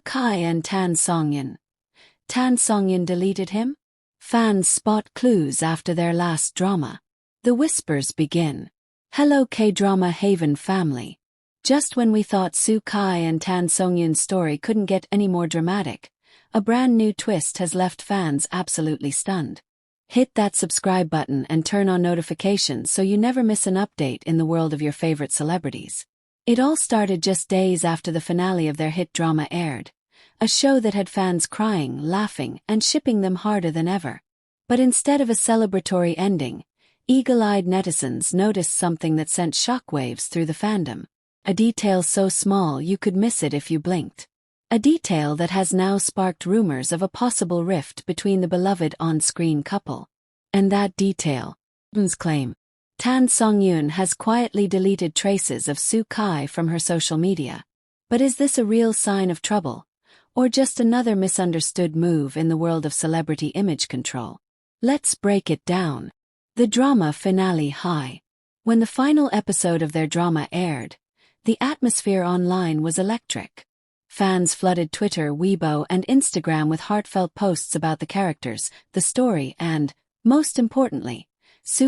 Kai and Songyun. Songyun deleted him? Fans spot clues after their last drama. The whispers begin. Hello K-drama Haven family. Just when we thought Kai and Songyun's story couldn't get any more dramatic, a brand new twist has left fans absolutely stunned. Hit that subscribe button and turn on notifications so you never miss an update in the world of your favorite celebrities. It all started just days after the finale of their hit drama aired, a show that had fans crying, laughing, and shipping them harder than ever. But instead of a celebratory ending, eagle-eyed netizens noticed something that sent shockwaves through the fandom. A detail so small you could miss it if you blinked. A detail that has now sparked rumors of a possible rift between the beloved on-screen couple. And that detail, fans claim, Songyun has quietly deleted traces of Kai from her social media. But is this a real sign of trouble, or just another misunderstood move in the world of celebrity image control? Let's break it down. The drama finale high. When the final episode of their drama aired, the atmosphere online was electric. Fans flooded Twitter, Weibo, and Instagram with heartfelt posts about the characters, the story, and, most importantly,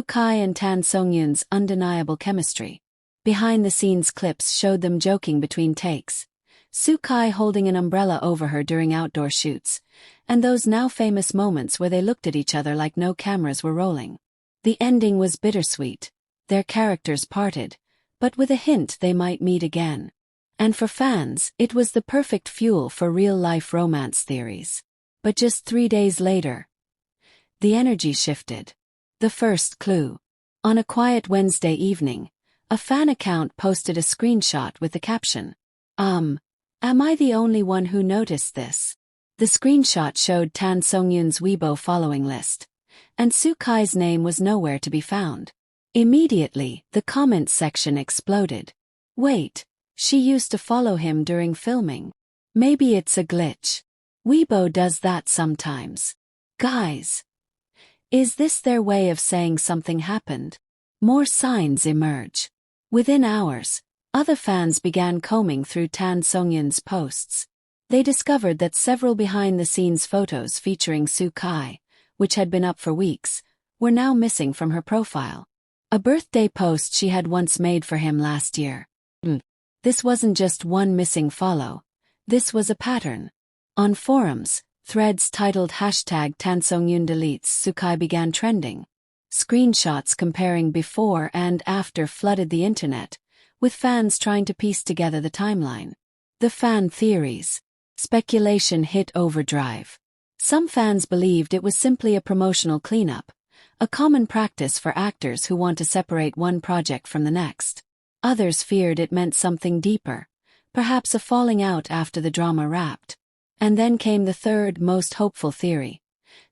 Kai and Songyun's undeniable chemistry. Behind-the-scenes clips showed them joking between takes, Kai holding an umbrella over her during outdoor shoots, and those now famous moments where they looked at each other like no cameras were rolling. The ending was bittersweet. Their characters parted, but with a hint they might meet again. And for fans, it was the perfect fuel for real-life romance theories. But just 3 days later, the energy shifted. The first clue. On a quiet Wednesday evening, a fan account posted a screenshot with the caption, Am I the only one who noticed this? The screenshot showed Songyun's Weibo following list, and Kai's name was nowhere to be found. Immediately, the comments section exploded. Wait, she used to follow him during filming. Maybe it's a glitch. Weibo does that sometimes. Guys, is this their way of saying something happened? More signs emerge. Within hours, other fans began combing through Songyun's posts. They discovered that several behind-the-scenes photos featuring Kai, which had been up for weeks, were now missing from her profile. A birthday post she had once made for him last year. This wasn't just one missing follow. This was a pattern. On forums, threads titled #Songyun deletes Kai began trending. Screenshots comparing before and after flooded the internet, with fans trying to piece together the timeline. The fan theories. Speculation hit overdrive. Some fans believed it was simply a promotional cleanup, a common practice for actors who want to separate one project from the next. Others feared it meant something deeper, perhaps a falling out after the drama wrapped. And then came the third, most hopeful theory,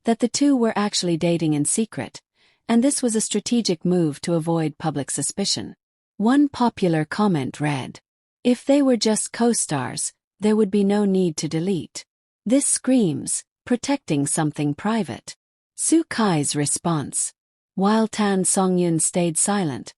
that the two were actually dating in secret, and this was a strategic move to avoid public suspicion. One popular comment read, "If they were just co-stars, there would be no need to delete. This screams, protecting something private." Kai's response. While Songyun stayed silent,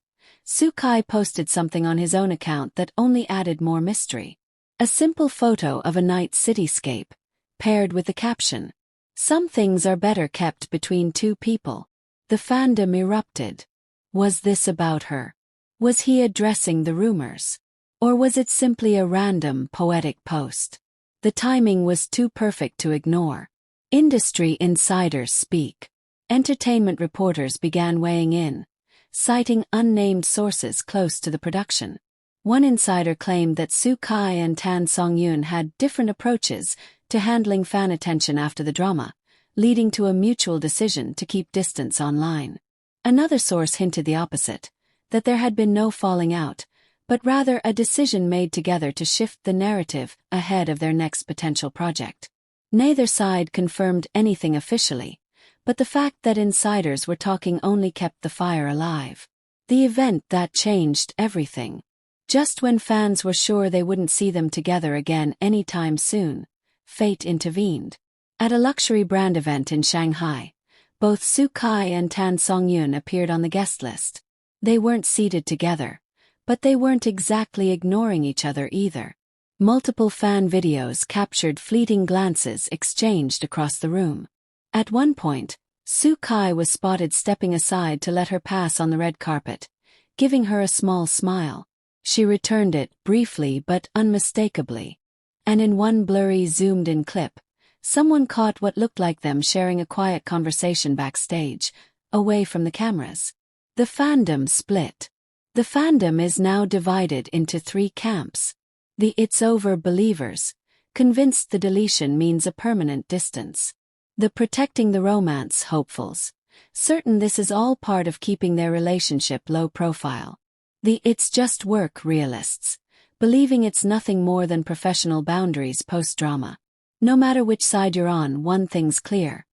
Kai posted something on his own account that only added more mystery. A simple photo of a night cityscape, paired with the caption, "Some things are better kept between two people." The fandom erupted. Was this about her? Was he addressing the rumors? Or was it simply a random, poetic post? The timing was too perfect to ignore. Industry insiders speak. Entertainment reporters began weighing in, citing unnamed sources close to the production. One insider claimed that Kai and Songyun had different approaches to handling fan attention after the drama, leading to a mutual decision to keep distance online. Another source hinted the opposite, that there had been no falling out, but rather a decision made together to shift the narrative ahead of their next potential project. Neither side confirmed anything officially, but the fact that insiders were talking only kept the fire alive. The event that changed everything. Just when fans were sure they wouldn't see them together again anytime soon, fate intervened. At a luxury brand event in Shanghai, both Kai and Songyun appeared on the guest list. They weren't seated together, but they weren't exactly ignoring each other either. Multiple fan videos captured fleeting glances exchanged across the room. At one point, Soo Kai was spotted stepping aside to let her pass on the red carpet, giving her a small smile. She returned it briefly but unmistakably. And in one blurry zoomed-in clip, someone caught what looked like them sharing a quiet conversation backstage, away from the cameras. The fandom split. The fandom is now divided into 3 camps. The "it's over" believers, convinced the deletion means a permanent distance. The protecting the romance hopefuls, certain this is all part of keeping their relationship low profile. The "it's just work" realists, believing it's nothing more than professional boundaries post-drama. No matter which side you're on, one thing's clear.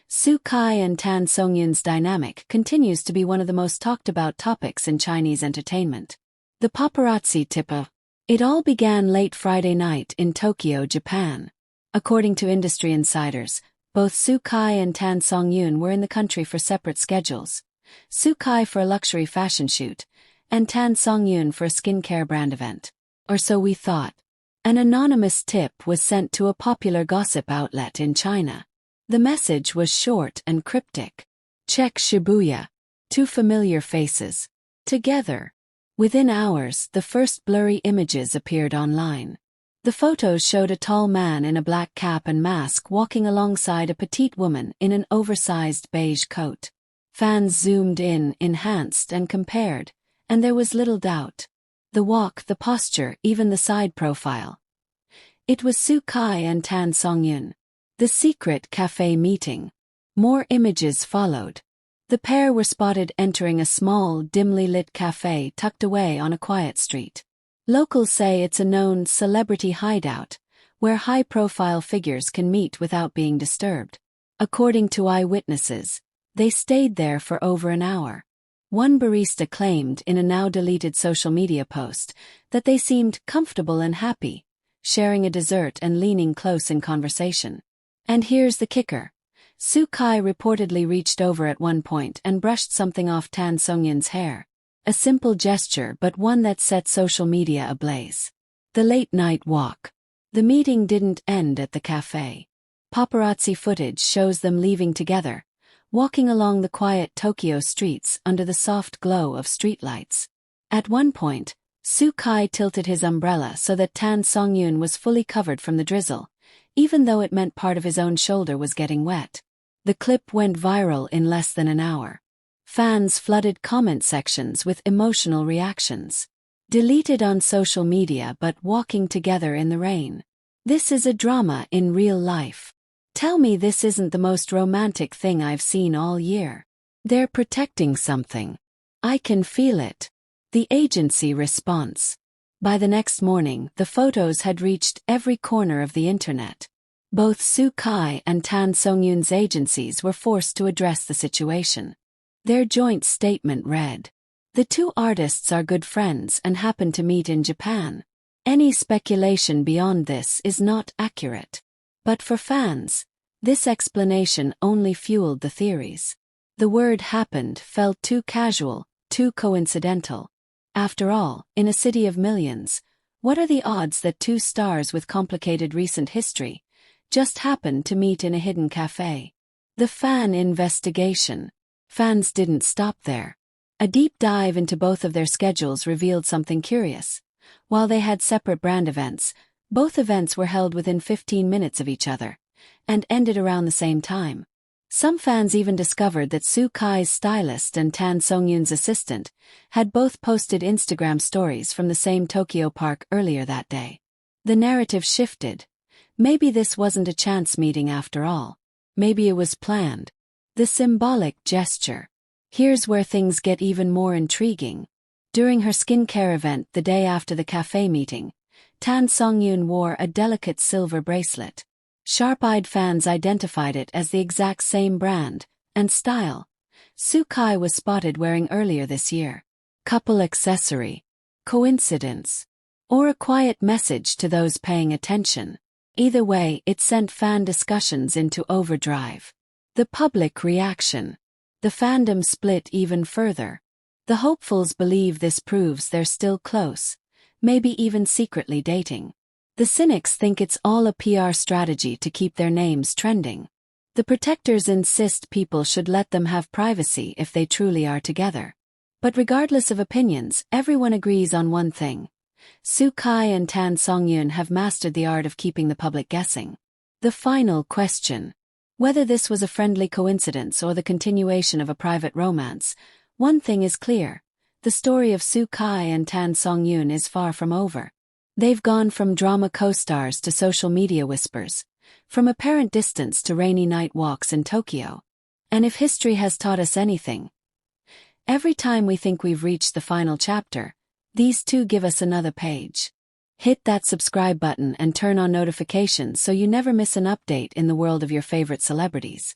Soo Kai and Tan Songyun's dynamic continues to be one of the most talked about topics in Chinese entertainment. The paparazzi tip-off. It all began late Friday night in Tokyo, Japan. According to industry insiders, both Soo Kai and Tan Songyun were in the country for separate schedules. Soo Kai for a luxury fashion shoot, and Tan Songyun for a skincare brand event. Or so we thought. An anonymous tip was sent to a popular gossip outlet in China. The message was short and cryptic. Check Shibuya. 2 familiar faces. Together. Within hours, the first blurry images appeared online. The photos showed a tall man in a black cap and mask walking alongside a petite woman in an oversized beige coat. Fans zoomed in, enhanced and compared, and there was little doubt. The walk, the posture, even the side profile. It was Soo Kai and Tan Songyun. The secret cafe meeting. More images followed. The pair were spotted entering a small, dimly lit cafe tucked away on a quiet street. Locals say it's a known celebrity hideout, where high-profile figures can meet without being disturbed. According to eyewitnesses, they stayed there for over an hour. One barista claimed in a now-deleted social media post that they seemed comfortable and happy, sharing a dessert and leaning close in conversation. And here's the kicker. Soo Kai reportedly reached over at one point and brushed something off Tan Songyun's hair. A simple gesture but one that set social media ablaze. The late-night walk. The meeting didn't end at the cafe. Paparazzi footage shows them leaving together, walking along the quiet Tokyo streets under the soft glow of streetlights. At one point, Soo Kai tilted his umbrella so that Tan Songyun was fully covered from the drizzle, even though it meant part of his own shoulder was getting wet. The clip went viral in less than an hour. Fans flooded comment sections with emotional reactions. Deleted on social media but walking together in the rain. This is a drama in real life. Tell me this isn't the most romantic thing I've seen all year. They're protecting something. I can feel it. The agency response. By the next morning, the photos had reached every corner of the internet. Both Soo Kai and Tan Songyun's agencies were forced to address the situation. Their joint statement read, "The 2 artists are good friends and happen to meet in Japan. Any speculation beyond this is not accurate." But for fans, this explanation only fueled the theories. The word "happened" felt too casual, too coincidental. After all, in a city of millions, what are the odds that 2 stars with complicated recent history just happened to meet in a hidden cafe? The fan investigation. Fans didn't stop there. A deep dive into both of their schedules revealed something curious. While they had separate brand events, both events were held within 15 minutes of each other, and ended around the same time. Some fans even discovered that Soo Kai's stylist and Tan Songyun's assistant had both posted Instagram stories from the same Tokyo park earlier that day. The narrative shifted. Maybe this wasn't a chance meeting after all. Maybe it was planned. The symbolic gesture. Here's where things get even more intriguing. During her skincare event the day after the cafe meeting, Tan Songyun wore a delicate silver bracelet. Sharp-eyed fans identified it as the exact same brand and style Soo Kai was spotted wearing earlier this year. Couple accessory. Coincidence? Or a quiet message to those paying attention? Either way, it sent fan discussions into overdrive. The public reaction. The fandom split even further. The hopefuls believe this proves they're still close, maybe even secretly dating. The cynics think it's all a PR strategy to keep their names trending. The protectors insist people should let them have privacy if they truly are together. But regardless of opinions, everyone agrees on one thing. Soo Kai and Tan Songyun have mastered the art of keeping the public guessing. The final question. Whether this was a friendly coincidence or the continuation of a private romance, one thing is clear. The story of Soo Kai and Tan Songyun is far from over. They've gone from drama co-stars to social media whispers, from apparent distance to rainy night walks in Tokyo. And if history has taught us anything, every time we think we've reached the final chapter, these two give us another page. Hit that subscribe button and turn on notifications so you never miss an update in the world of your favorite celebrities.